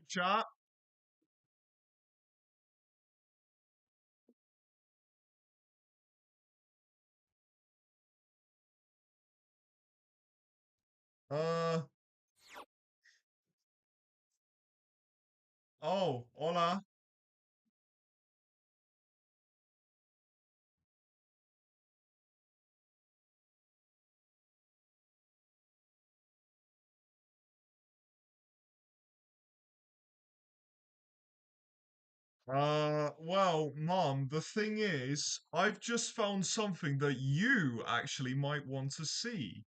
chat. Uh, oh, hola. Well, Mom, the thing is, I've just found something that you actually might want to see.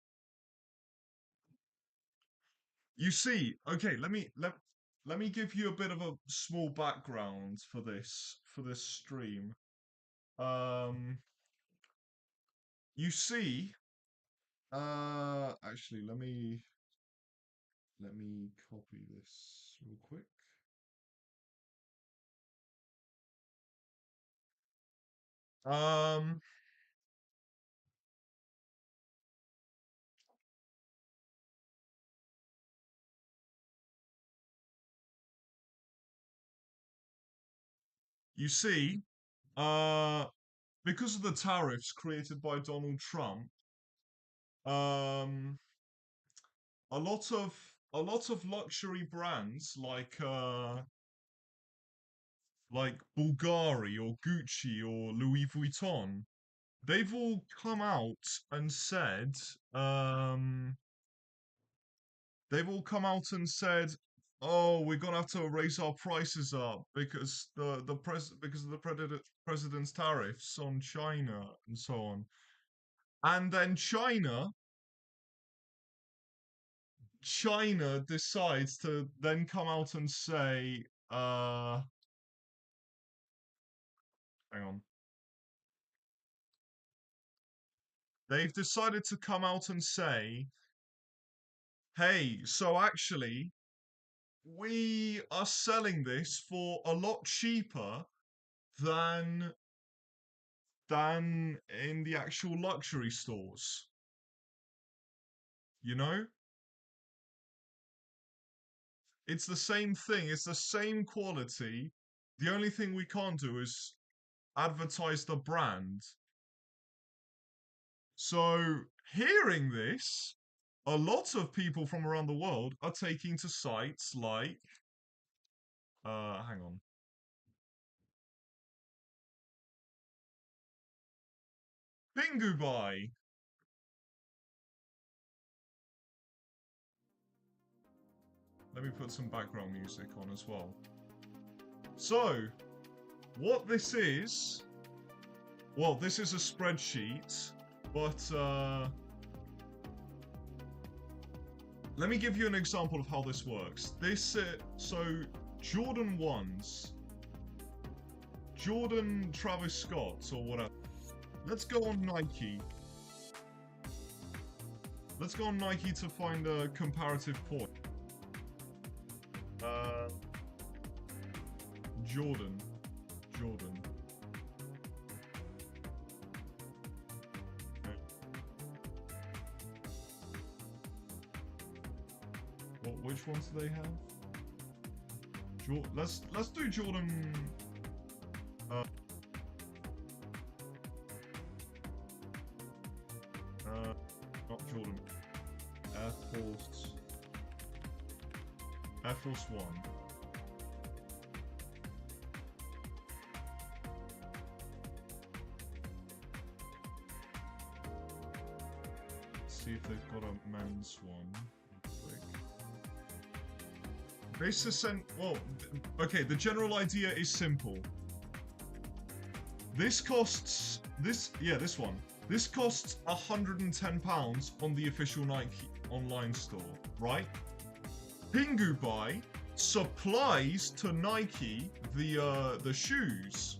You see, okay, let me give you a bit of a small background for this stream. Um, you see, actually, let me copy this real quick. Um, you see, uh, because of the tariffs created by Donald Trump, um, a lot of luxury brands like Bulgari or Gucci or Louis Vuitton, they've all come out and said um they've all come out and said, "Oh, we're gonna have to raise our prices up because because of the president's tariffs on China and so on." And then China decides to then come out and say, hang on. They've decided to come out and say, hey, so actually, we are selling this for a lot cheaper than than in the actual luxury stores. You know? It's the same thing, it's the same quality. The only thing we can't do is advertise the brand. So, hearing this, a lot of people from around the world are taking to sites like hang on. Pingubai. Let me put some background music on as well. So, what this is, well, this is a spreadsheet, but let me give you an example of how this works. So Jordan 1s, Jordan Travis Scott or whatever. Let's go on Nike. Let's go on Nike to find a comparative point. Jordan. Which ones do they have? Let's do Jordan. Uh, Not Jordan. Air Force One. See if they've got a men's one. This is okay, the general idea is simple. This costs this one. This costs £110 on the official Nike online store, right? Pingubai supplies to Nike the shoes.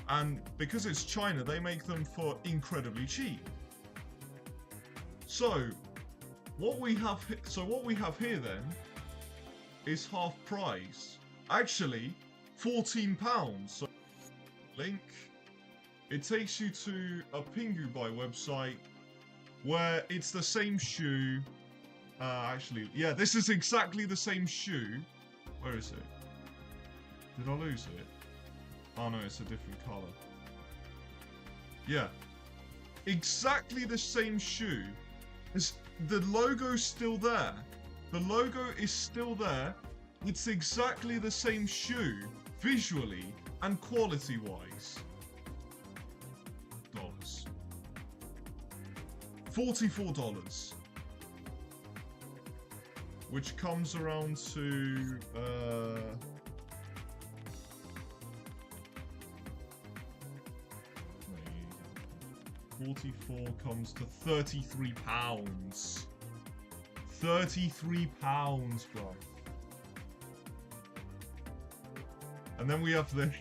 And because it's China, they make them for incredibly cheap. So what we have here then is half price. Actually, £14. So link. It takes you to a Pingubai website where it's the same shoe. Actually, yeah, this is exactly the same shoe, Where is it? Did I lose it? Oh no, it's a different colour. Yeah. Exactly the same shoe. The logo's still there. The logo is still there. It's exactly the same shoe, visually and quality-wise. Dollars. $44. Which comes around to 44 comes to £33. £33, bro. And then we have the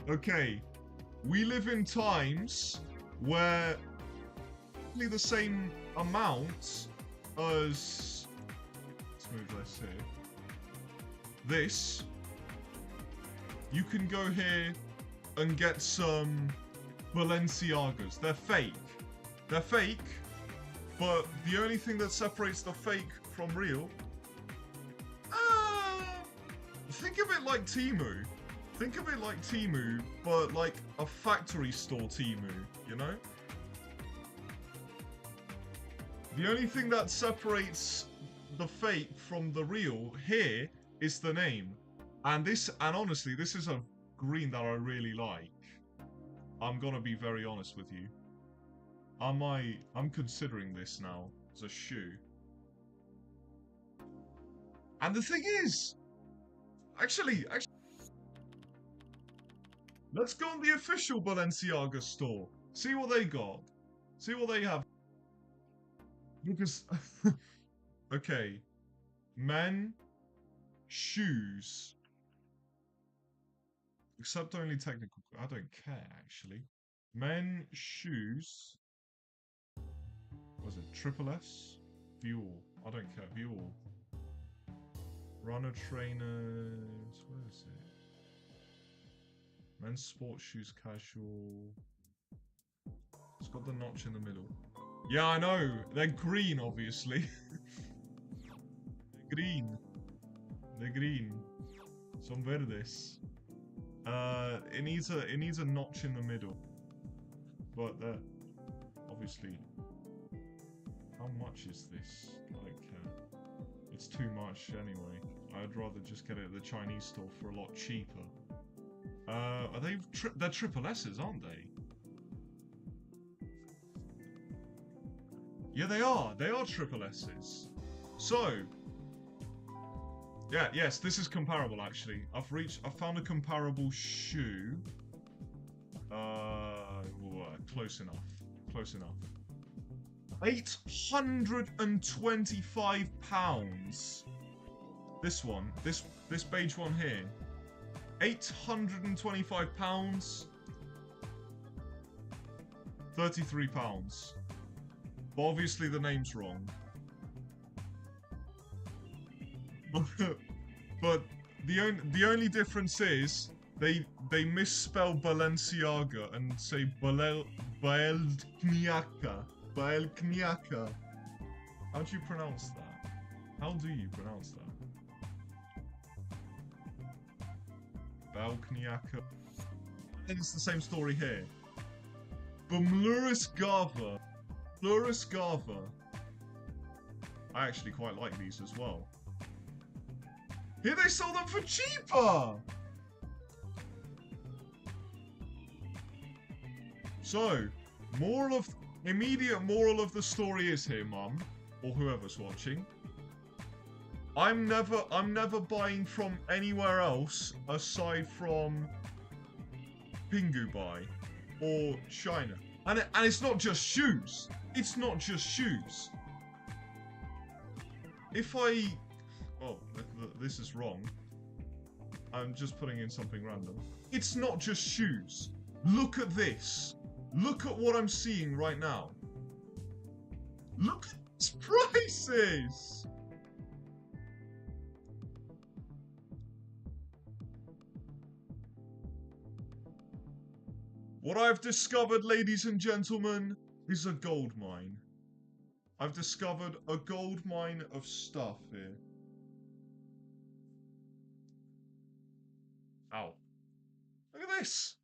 okay. We live in times where the same amount as let's move this here. This you can go here and get some Balenciagas. They're fake. They're fake, but the only thing that separates the fake from real, think of it like Temu. Think of it like Temu, but like a factory store Temu, you know? The only thing that separates the fake from the real here is the name. And honestly, this is a green that I really like. I'm gonna be very honest with you. I'm considering this now as a shoe. And the thing is, actually, let's go on the official Balenciaga store. See what they got. See what they have. Because, okay, men, shoes. Except only technical. I don't care, actually. Men, shoes. What was it? Triple S? Fuel. I don't care. Fuel. Runner trainers. Where is it? Men's sports shoes, casual. It's got the notch in the middle. Yeah, I know. They're green, obviously. They're green. They're green. Son verdes. It needs a notch in the middle. But obviously. How much is this? I don't care. It's too much anyway. I'd rather just get it at the Chinese store for a lot cheaper. Are they? They're triple S's, aren't they? Yeah, they are. They are triple S's. So, yeah, yes, this is comparable actually. I've found a comparable shoe. Close enough. Close enough. £825. This one, this beige one here. £825. £33. But obviously the name's wrong. But the only difference is they misspell Balenciaga and say Baelkniaka. Baelkniaka. How do you pronounce that? How do you pronounce that? Baelkniaka. It's the same story here. Bumluris Gava. Luris Gava. I actually quite like these as well. Here they sell them for cheaper! So, immediate moral of the story is here, Mum, or whoever's watching. I'm never buying from anywhere else aside from Pingubai or China. And it's not just shoes. It's not just shoes. Oh, this is wrong. I'm just putting in something random. It's not just shoes. Look at this. Look at what I'm seeing right now. Look at these prices. What I've discovered, ladies and gentlemen, is a gold mine. I've discovered a gold mine of stuff here. Ow. Look at this.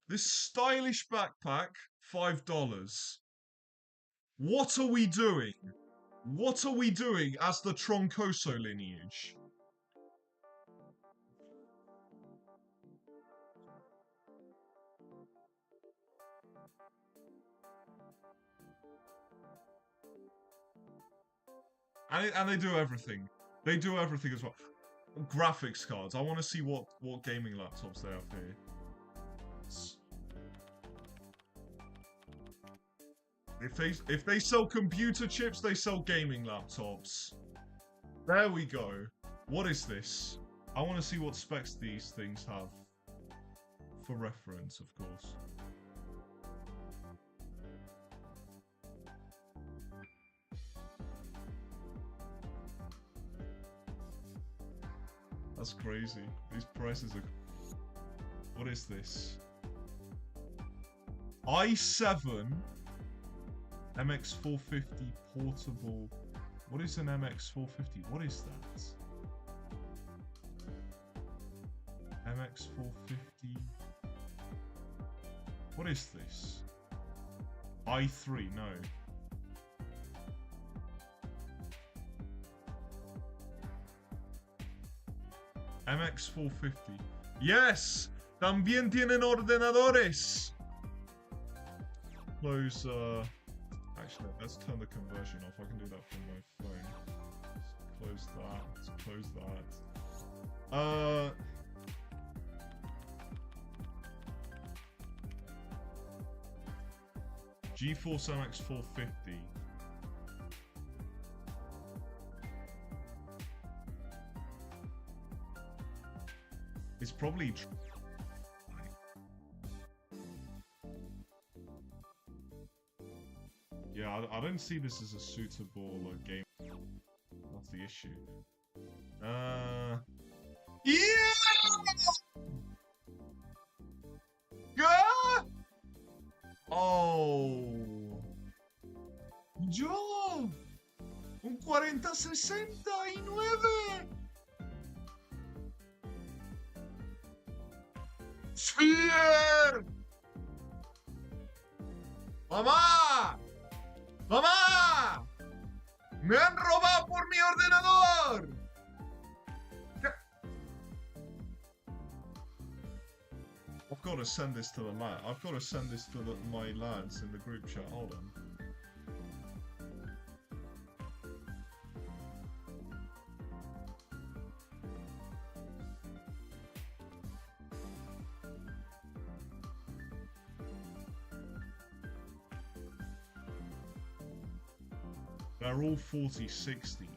This stylish backpack, $5. What are we doing? What are we doing as the Troncoso lineage? And they do everything. They do everything as well. Graphics cards. I want to see what gaming laptops they have here. If they sell computer chips, they sell gaming laptops. There we go. What is this? I want to see what specs these things have. For reference, of course. That's crazy. These prices are... What is this? i7 MX450 portable. What is an MX450? What is that? MX450. What is this? i3, no. MX450. Yes! También tienen ordenadores! Close, actually, let's turn the conversion off. I can do that from my phone. Let's close that. Let's close that. GeForce MX 450. It's probably... Yeah, I don't see this as a suitable game. That's the issue. Yeah! Ah! Oh! ¡Yo! ¡Un 4069! ¡Sphere! ¡Mamá! ¡Mamá! ¡Me han robado por mi ordenador! ¿Qué? I've got to send this to the lad. I've got to send this to my lads in the group chat. Hold on. They're all 4060.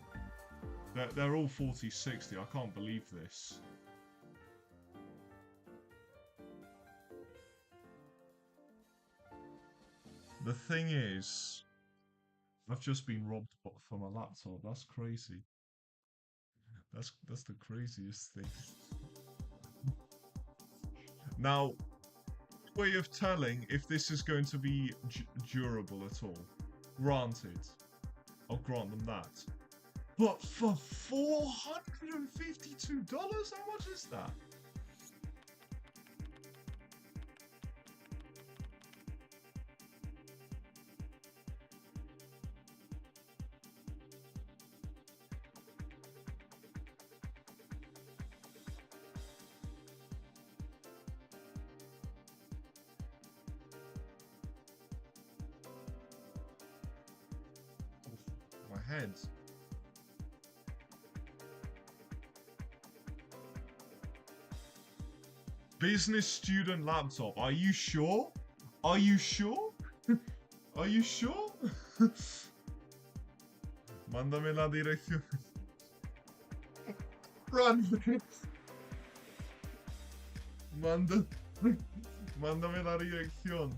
They're all 4060. I can't believe this. The thing is, I've just been robbed from a laptop. That's crazy. That's the craziest thing. Now, way of telling if this is going to be durable at all. Granted. I'll grant them that. But for $452, how much is that? My head. Business student laptop. Are you sure? Are you sure? Are you sure? Mándame la dirección. Run. Mándame la dirección.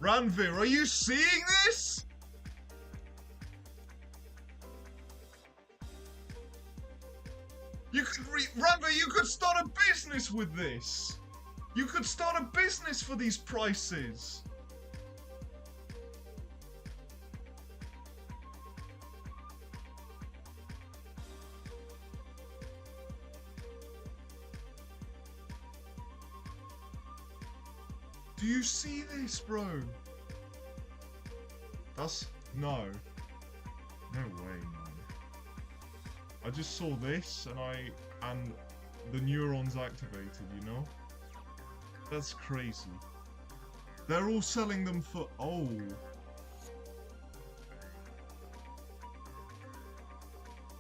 Ranveer, are you seeing this? Ranveer, you could start a business with this. You could start a business for these prices. Do you see this, bro? No. No way, man. I just saw this and the neurons activated, you know? That's crazy. They're all selling them for, oh.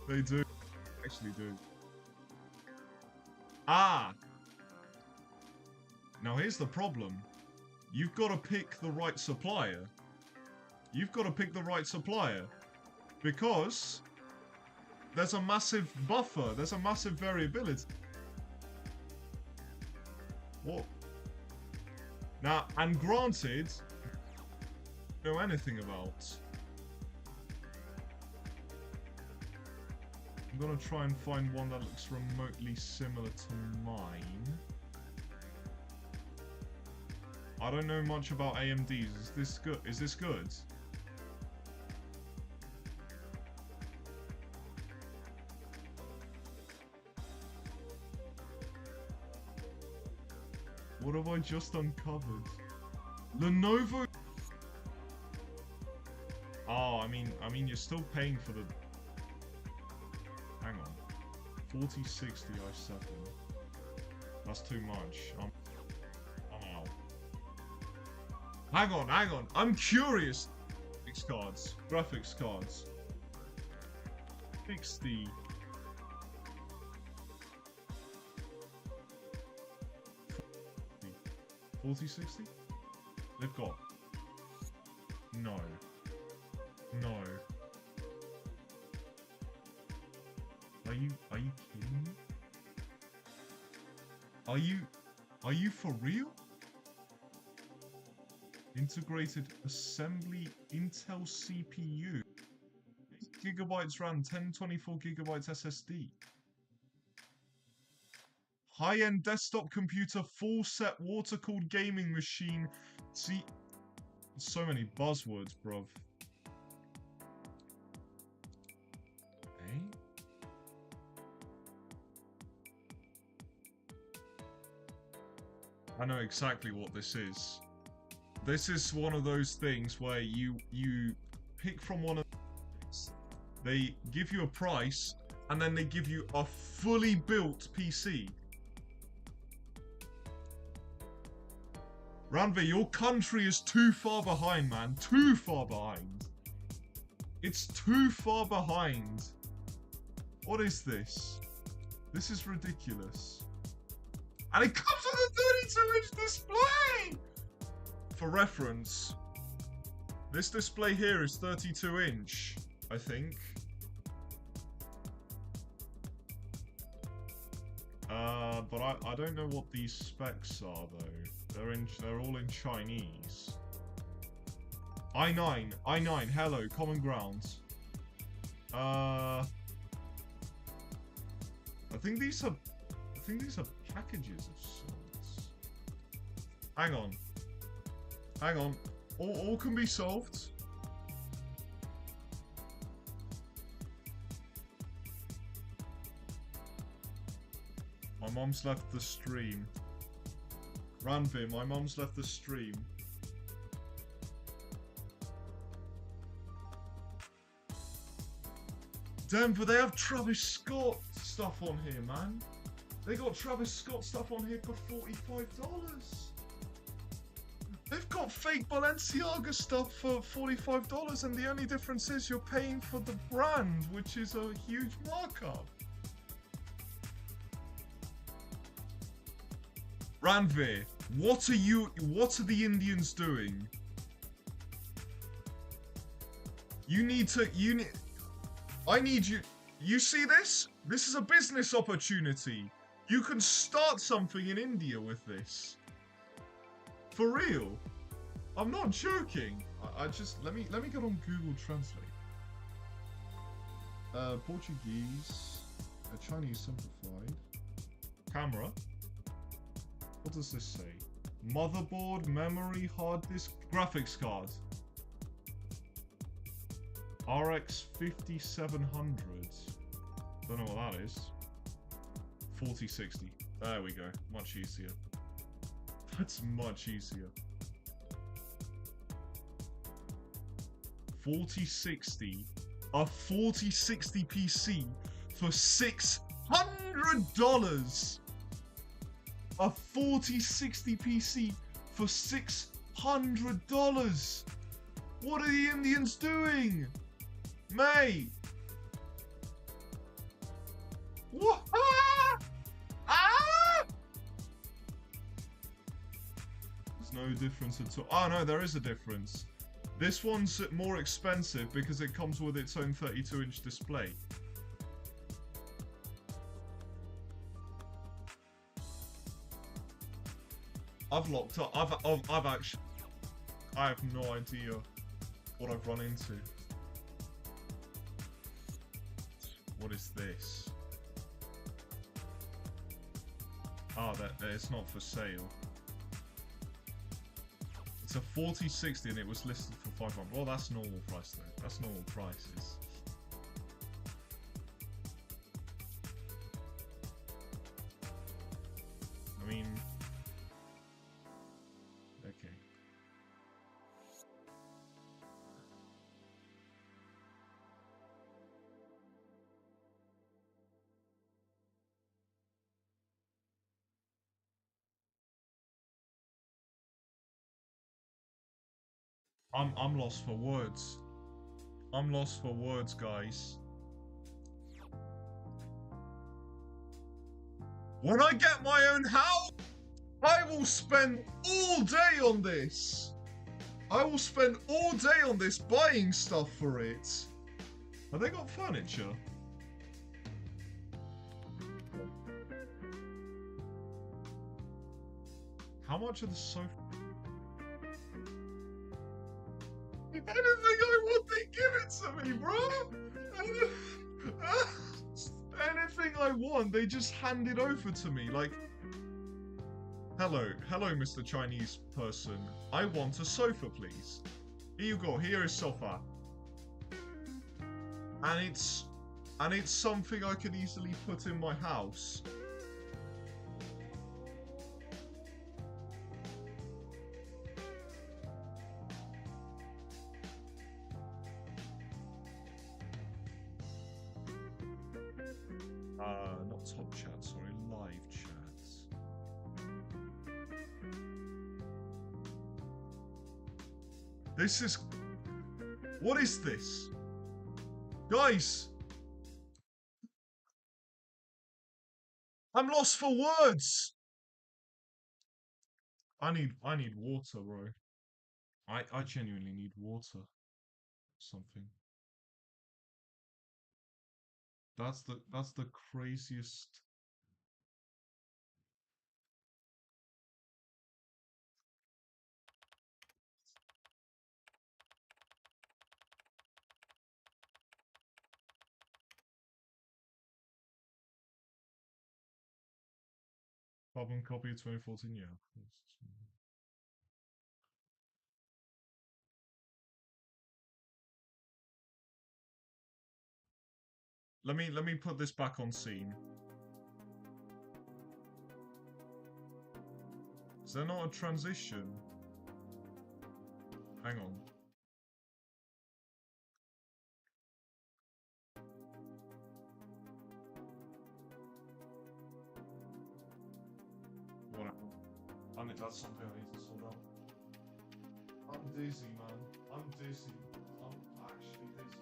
They do. Actually do. Ah! Now here's the problem. You've got to pick the right supplier. You've got to pick the right supplier. Because there's a massive buffer. There's a massive variability. What? Now, and granted, I don't know anything about. I'm gonna try and find one that looks remotely similar to mine. I don't know much about AMDs. Is this good? Is this good? What have I just uncovered? Lenovo. Oh, I mean, you're still paying for the. Hang on. 4060 i7. That's too much. I'm out. Hang on. I'm curious. Graphics cards. 60. 4060? They've got. No. Are you kidding me? Are you for real? Integrated assembly Intel CPU. 8 GB RAM, 1024 GB SSD. High-end desktop computer, full set water-cooled gaming machine. See, so many buzzwords, bruv. Eh? I know exactly what this is. This is one of those things where you pick from one of these. They give you a price, and then they give you a fully built PC. Ranveer, your country is too far behind, man. Too far behind. It's too far behind. What is this? This is ridiculous. And it comes with a 32-inch display! For reference, this display here is 32-inch, I think. But I don't know what these specs are though. They're all in Chinese. i9, hello, common ground. I think these are packages of sorts. Hang on. All can be solved. My mom's left the stream. Ranveer, my mom's left the stream. Denver, they have Travis Scott stuff on here, man. They got Travis Scott stuff on here for $45. They've got fake Balenciaga stuff for $45, and the only difference is you're paying for the brand, which is a huge markup. Ranveer, what are the Indians doing? I need you. You see this? This is a business opportunity. You can start something in India with this. For real. I'm not joking. I just let me get on Google Translate. Portuguese, Chinese simplified. Camera. What does this say? Motherboard, memory, hard disk, graphics card. RX 5700. Don't know what that is. 4060. There we go. Much easier. That's much easier. 4060. A 4060 PC for $600. A 4060 PC for $600. What are the Indians doing? Mate. What? Ah! Ah! There's no difference at all. Oh no, there is a difference. This one's more expensive because it comes with its own 32-inch display. I've locked up. I've actually. I have no idea what I've run into. What is this? Oh, it's not for sale. It's a 4060 and it was listed for 500. Well, that's normal price though. That's normal prices. I mean, okay. I'm lost for words. I'm lost for words, guys. When I get my own house, I will spend all day on this. I will spend all day on this buying stuff for it. Have they got furniture? How much are the sofa? Anything I want, they give it to me, bro. Anything I want, they just hand it over to me. Like, hello, Mr. Chinese person. I want a sofa, please. Here you go. Here is sofa. And it's something I could easily put in my house. Not top chat, sorry, live chats. This is... What is this? Guys! I'm lost for words! I need water, bro. I genuinely need water. Something. That's the craziest. Carbon copy of 2014, yeah, of course. Let me put this back on scene. Is there not a transition? Hang on. What? That's something I need to sort out. I'm dizzy, man. I'm dizzy. I'm actually dizzy.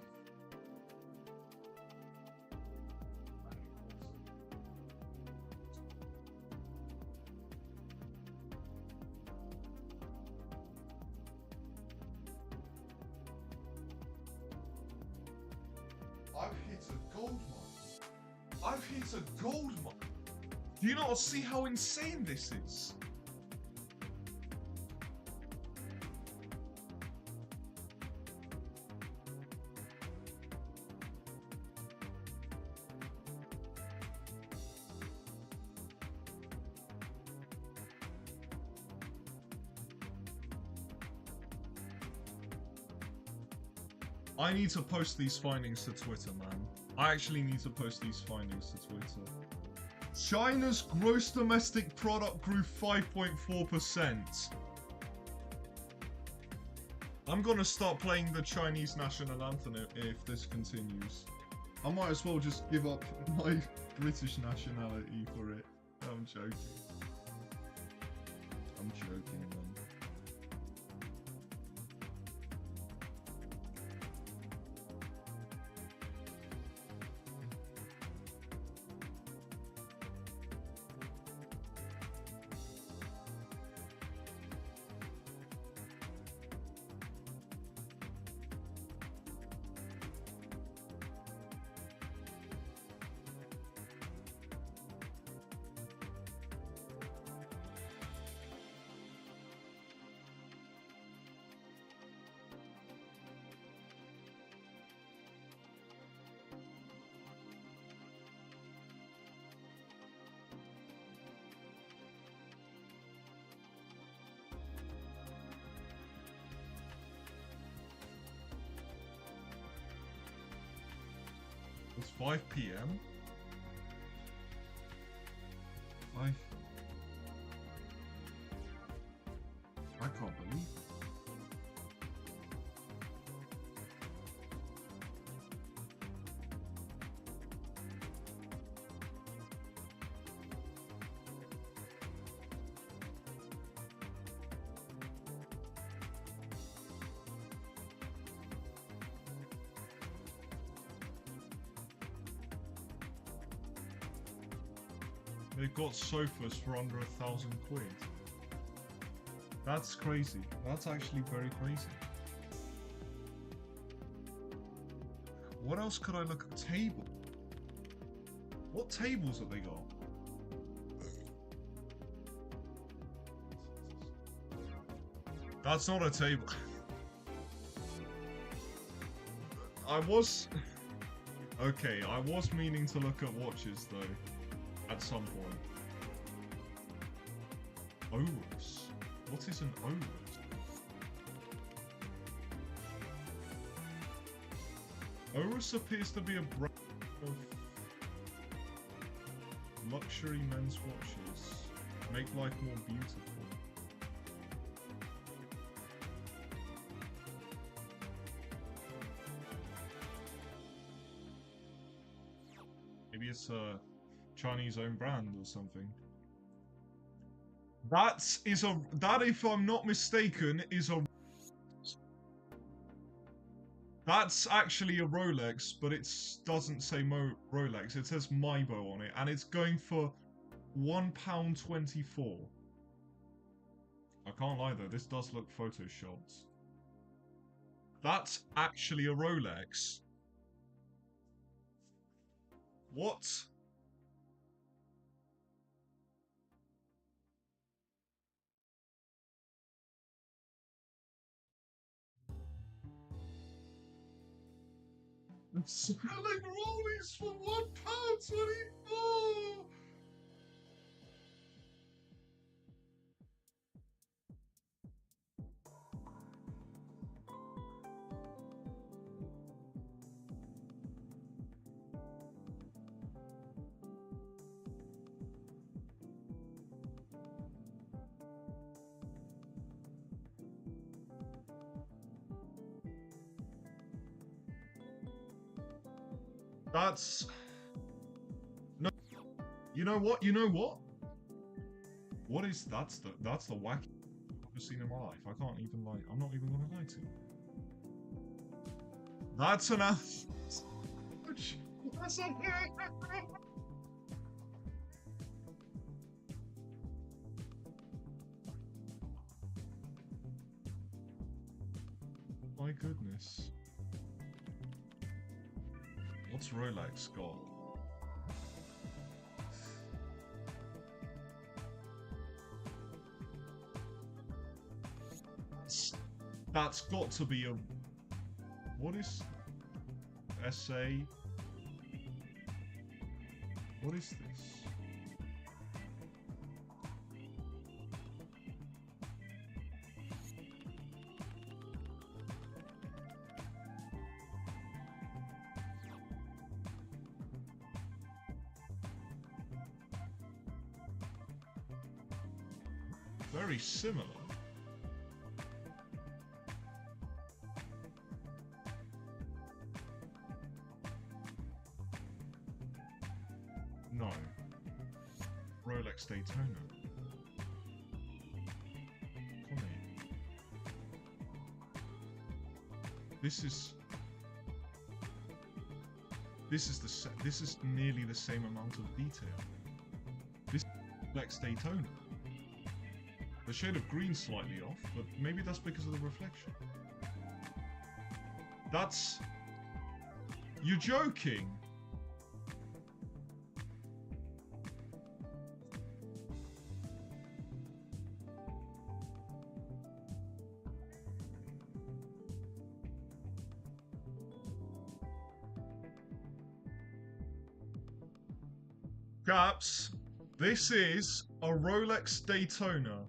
I've hit a gold mine. I've hit a gold mine. Do you not see how insane this is? I need to post these findings to Twitter, man. I actually need to post these findings to Twitter. China's gross domestic product grew 5.4%. I'm gonna start playing the Chinese national anthem if this continues. I might as well just give up my British nationality for it. I'm joking. I'm joking, man. It's 5 p.m. 5. I can't believe it. They got sofas for under 1,000 quid. That's crazy. That's actually very crazy. What else could I look at? Table. What tables have they got? That's not a table. Okay, I was meaning to look at watches though. At some point. Oris. What is an Oris? Oris appears to be a brand of luxury men's watches. Make life more beautiful. Maybe it's a Chinese own brand or something. That, if I'm not mistaken, is a... That's actually a Rolex, but it doesn't say Rolex. It says Maibo on it, and it's going for £1.24. I can't lie though, this does look photoshopped. That's actually a Rolex. What? Selling rollies for £1.24. That's... No. You know what? You know what? What is... That's the wacky I've ever seen in my life. I can't even lie. I'm not even gonna lie to you. That's an... That's a... My goodness. What's Rolex got? That's got to be a... What is... SA? What is this? very similar. No. Rolex Daytona. Connie. This is nearly the same amount of detail. This Rolex Daytona. The shade of green slightly off, but maybe that's because of the reflection. That's... You're joking! Caps, this is a Rolex Daytona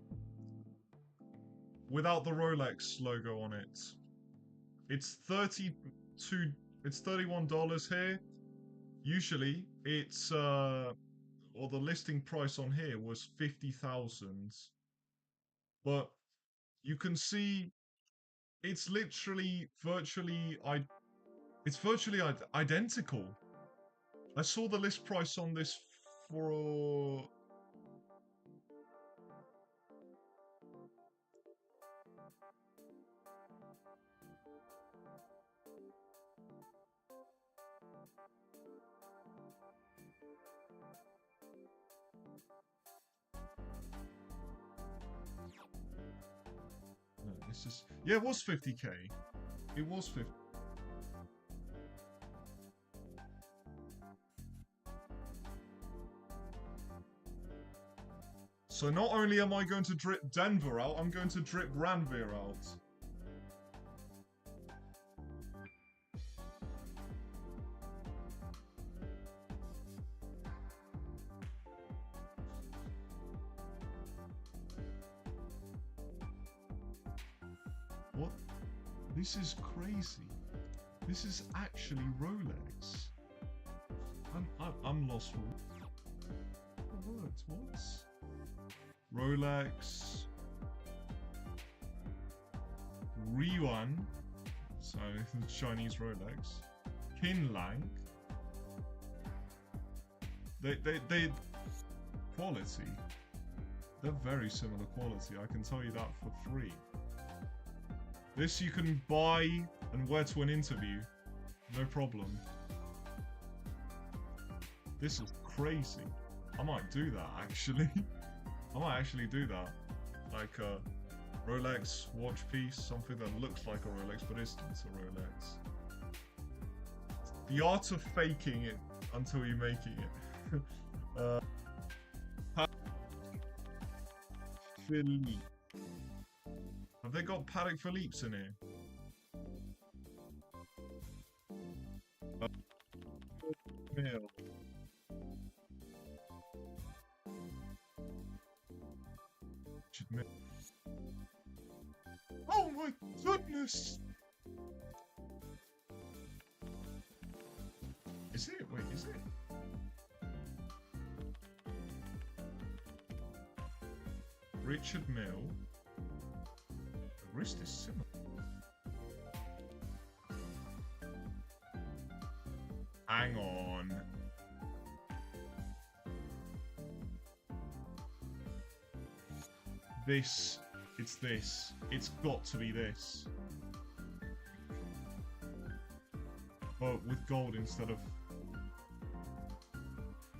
without the Rolex logo on it. It's $31 here. Usually it's or the listing price on here was 50,000. But you can see it's virtually identical. I saw the list price on this for... No, this is... Yeah, it was 50k. It was 50. So not only am I going to drip Denver out, I'm going to drip Ranveer out. What? This is crazy. This is actually Rolex. I'm lost for words. What? Rolex, Ryuan, so Chinese Rolex, Kinlang. They quality. They're very similar quality. I can tell you that for free. This you can buy and wear to an interview, no problem. This is crazy. I might do that actually. I might actually do that. Like a Rolex watch piece, something that looks like a Rolex but isn't a Rolex. The art of faking it until you're making it. Philippe. Have they got Patek Philippe's in here? Mill. Oh my goodness! Is it? Wait, is it? Richard Mill. The wrist is similar. Hang on. This. It's this. It's got to be this. But with gold instead of...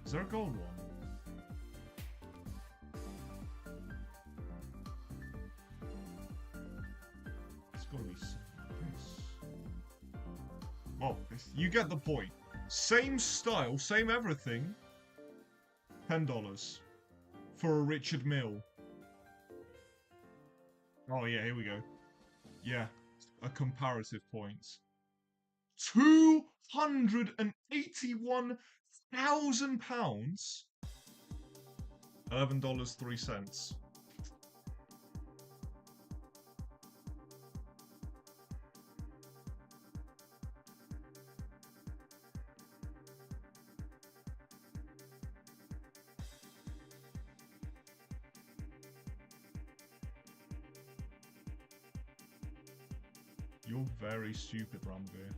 Is there a gold one? It's gotta be this. Oh, you get the point. Same style, same everything. $10 for a Richard Mill. Oh yeah, here we go. Yeah, a comparative points. £281,000. $11.03. You're very stupid, Ranveer.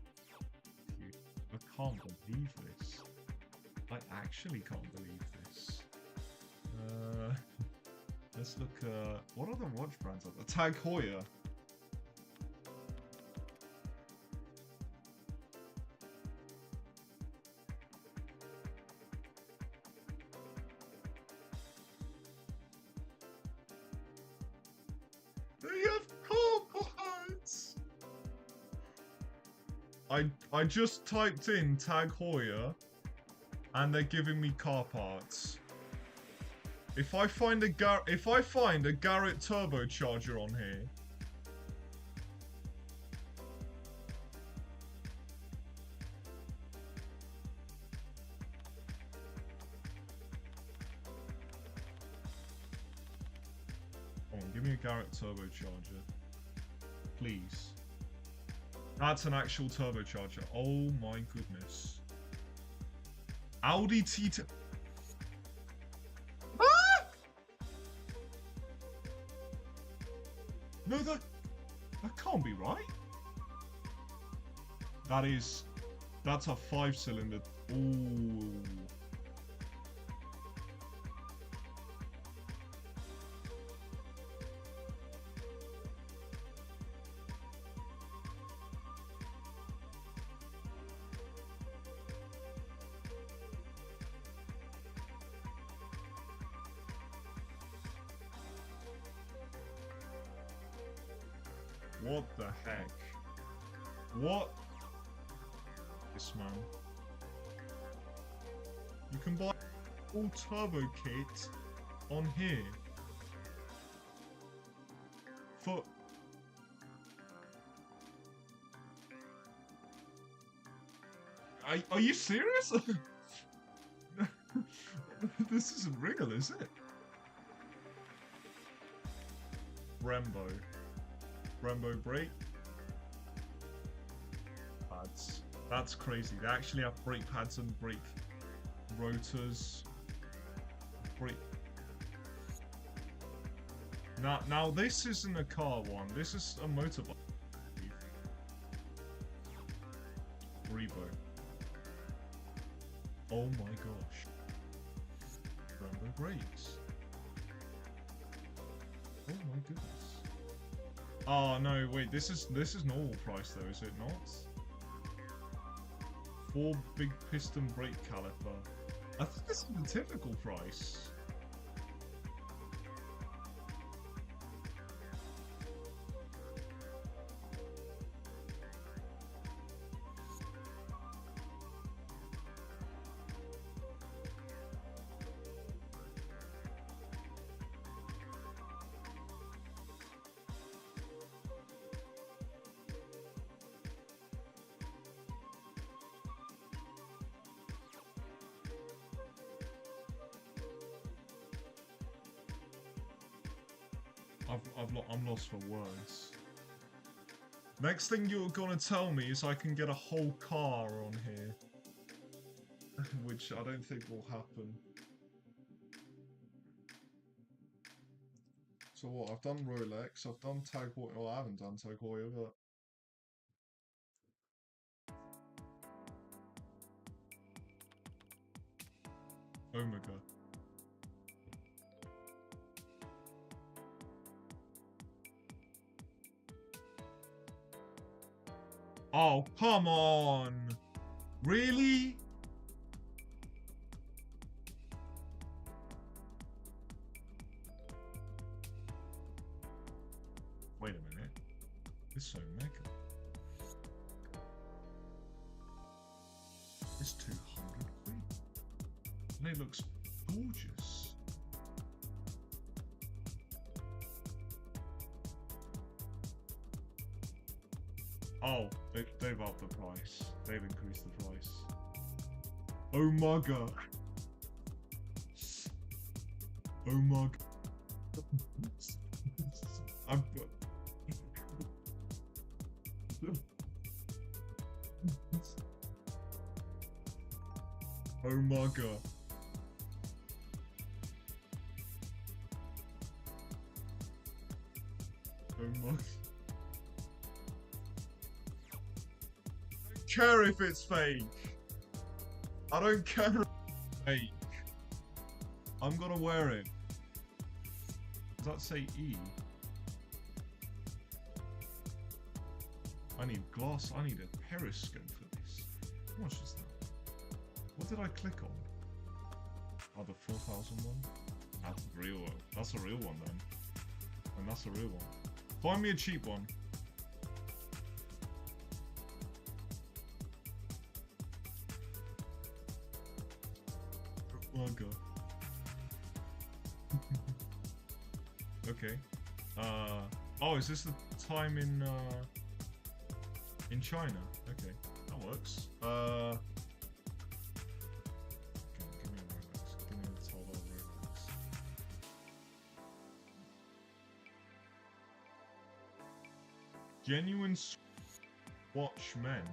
I can't believe this. I actually can't believe this. Let's look at... What other watch brands are there? Tag Heuer. They have car parts! I just typed in Tag Heuer and they're giving me car parts. If I find a Garrett turbocharger on here, come on, give me a Garrett turbocharger, please. That's an actual turbocharger. Oh my goodness. Audi TT. No, that can't be right. That's a 5-cylinder. Ooh. What the heck? What? This man. You can buy all turbo kit on here. For... Are you serious? This isn't real, is it? Brembo brake pads. That's crazy. They actually have brake pads and brake rotors. Now this isn't a car one. This is a motorbike. Rebo. Oh my gosh. Brembo brakes. Oh my goodness. Oh no, wait, this is normal price though, is it not? 4 big piston brake caliper. I think this is the typical price. I'm lost for words. Next thing you're gonna tell me is I can get a whole car on here. Which I don't think will happen. So what, I've done Rolex, I've done Tag Heuer, well I haven't done Tag Heuer, but... Omega. Oh, come on! Really? Wait a minute. It's so mega. It's 200 quid. And it looks gorgeous. Oh, they've upped the price. They've increased the price. Oh my god. Oh my god. I'm... Oh my god. Oh my... care if it's fake. I don't care if it's fake. I'm gonna wear it. Does that say E? I need glass. I need a periscope for this. How much is that? What did I click on? Oh, the 4,000 one? That's real. That's a real one then. And that's a real one. Find me a cheap one. Oh god. Okay. Oh, is this the time in China? Okay, that works. Okay, give me a Rolex. Give me a Tolo Rolex. Genuine watchmen.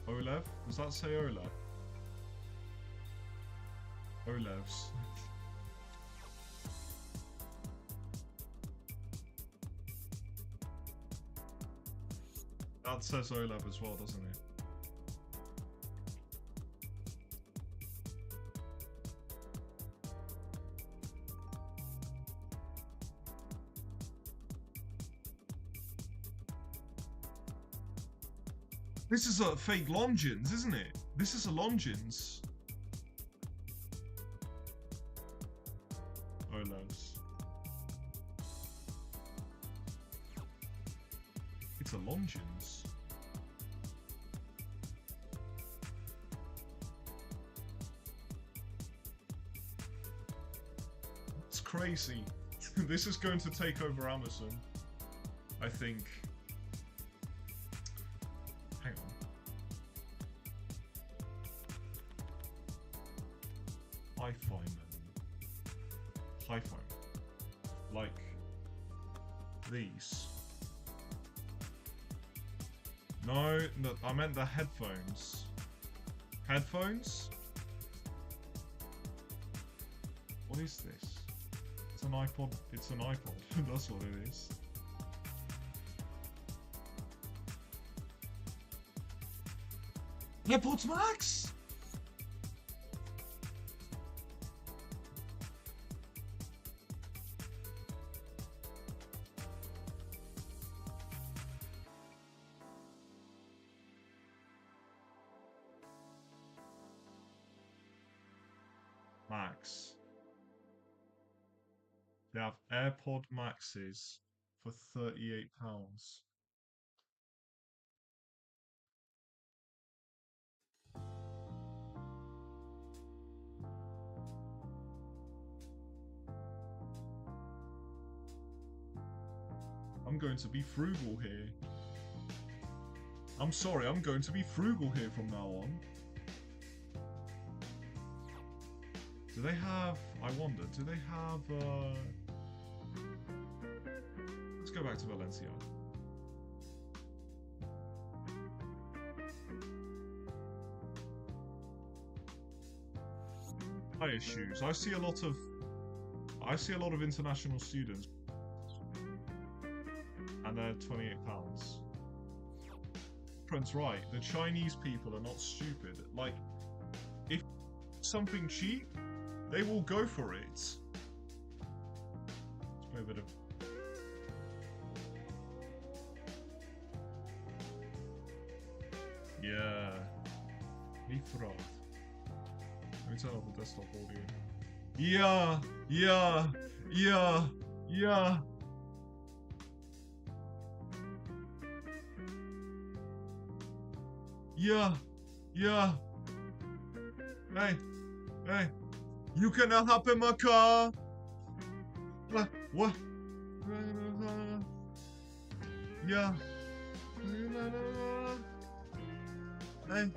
Olev? Does that say Olev? Olevs. That says Olev as well, doesn't it? This is a fake Longines, isn't it? This is a Longines. Olevs. It's a Longines. It's crazy. This is going to take over Amazon, I think. Hang on. Hi-Fi Man. Hi-Fi. Like these. No, I meant the headphones. Headphones? What is this? It's an iPod. It's an iPod. That's what it is. AirPods Max? Max. They have AirPod Maxes for £38. I'm going to be frugal here. I'm sorry, I'm going to be frugal here from now on. Do they have... I wonder, do they have... Let's go back to Valencia. Higher shoes. I see a lot of international students. And they're £28. Prince right, the Chinese people are not stupid. Like, if something cheap, they will go for it. Let's play a bit of... Yeah. Liefraad. Let me turn off the desktop audio. Yeah! Yeah! Yeah! Yeah! Yeah! Yeah! Hey! Hey! You cannot hop in my car! What? What? Yeah! Hey!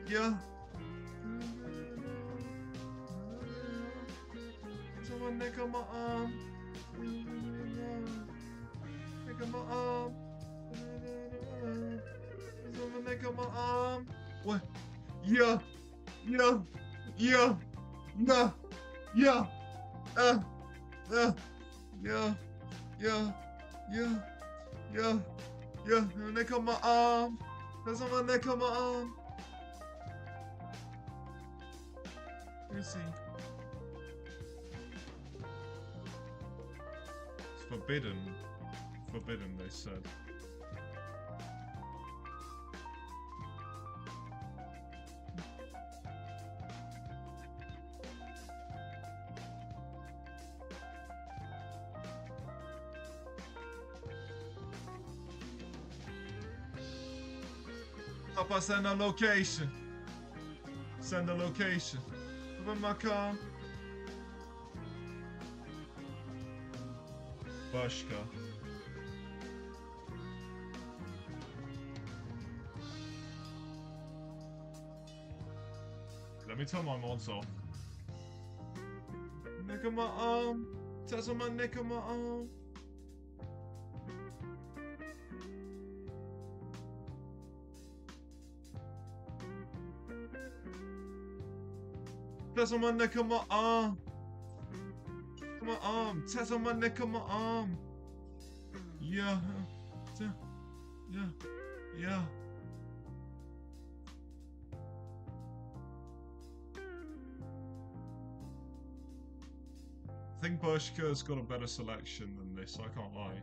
Yeah! Someone neck on my arm! Neck on my arm! Someone neck on my arm! What? Yeah! Yeah! Yeah! Nah! Yeah! Yeah! Yeah! Yeah! Yeah! Yeah. Yeah. Neck on my arm. There's on my neck on my arm. Let me see. It's forbidden. Forbidden, they said. Papa, send a location. Send a location. Open my car. Bashka. Let me turn my mods off. Neck on my arm. Tats on my neck on my arm. Tats on my neck on my arm. On my arm. Tats on my neck on my arm. Yeah. Yeah. Yeah. I think Bershka's got a better selection than this, I can't lie.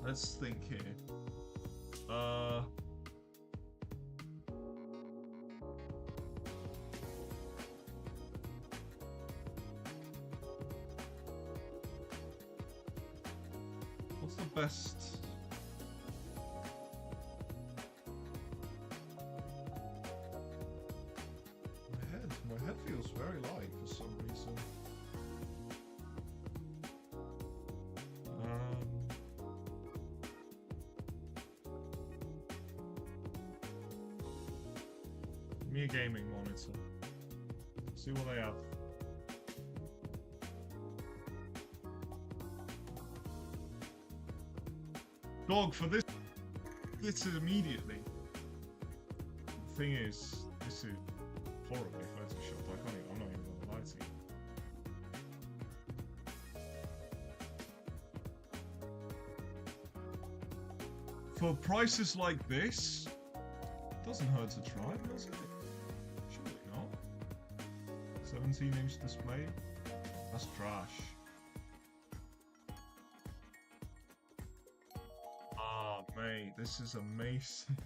Let's think here. What's the best? My head feels very light for some reason. Give me a gaming monitor. See what they have. Dog, for this glittered immediately. The thing is, this is horribly photoshopped. I'm not even gonna lie to you. For prices like this, it doesn't hurt to try, does it? Surely not. 17-inch display? That's trash. Ah, mate, this is amazing.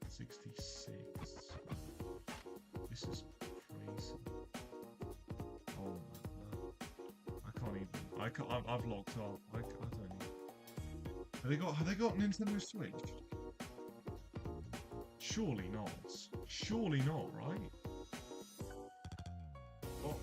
66. This is crazy. Oh my god. I can't even. I've locked up. I don't even. Have they got Nintendo Switch? Surely not. Surely not, right? Oh.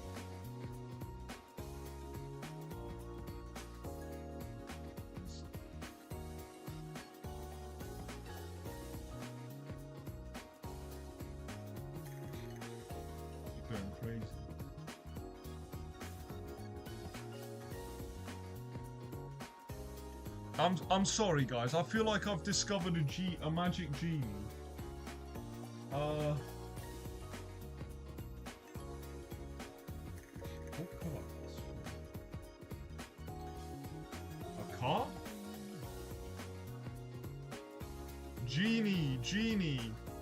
You're going crazy. I'm sorry, guys. I feel like I've discovered a magic genie. What car? A car? Genie,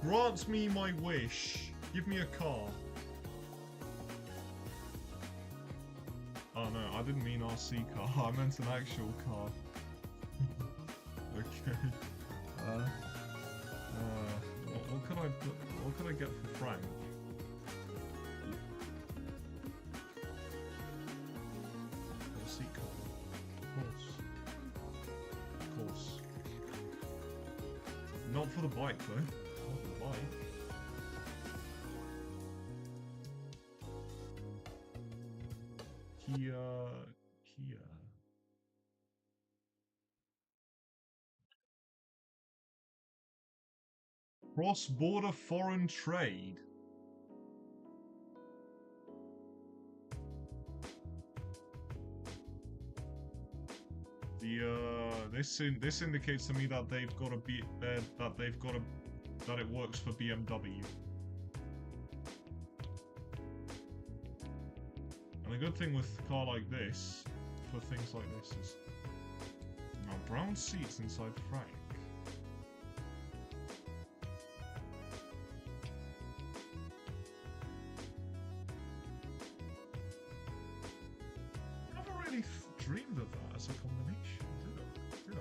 grant me my wish. Give me a car. Oh no, I didn't mean RC car. I meant an actual car. Okay. What could I get for Frank? RC car. Of course. Not for the bike though. Not for the bike. Kia. Cross-border foreign trade. This indicates to me that they've got to be that it works for BMW. And the good thing with a car like this, for things like this, is now brown seats inside Frank. I never really dreamed of that as a combination, did I?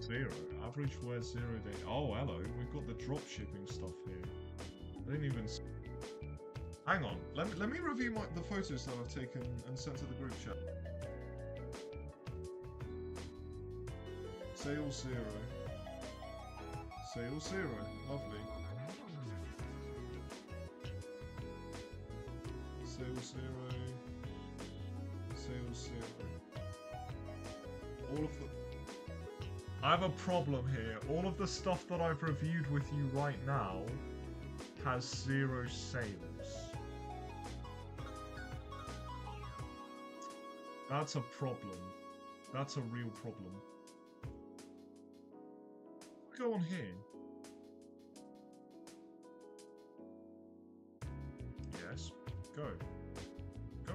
Zero. Average wear 0 day. Oh, hello. We've got the drop shipping stuff here. I didn't even... Hang on. Let me review the photos that I've taken and sent to the group chat. Sales 0. Sales 0. Lovely. Sales 0. Sales 0. All of the... I have a problem here. All of the stuff that I've reviewed with you right now has 0 sales. That's a problem. That's a real problem. Go on here. Yes. Go. Go.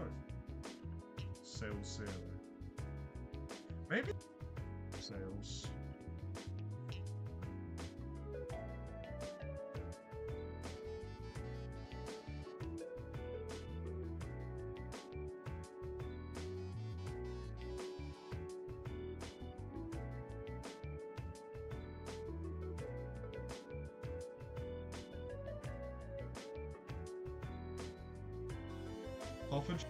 Sales 0. Maybe... Sales. Half-inch.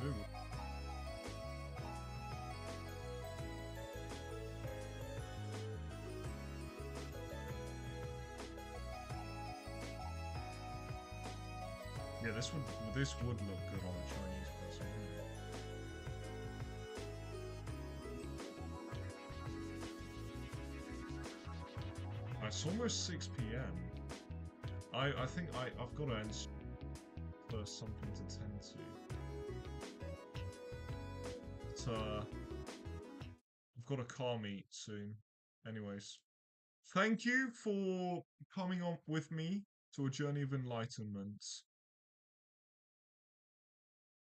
Dude. Yeah, this would look good on a Chinese person, wouldn't it? It's almost 6 PM. I think I've got to end for something to tend to. But, I've got a car meet soon. Anyways, thank you for coming on with me to a journey of enlightenment.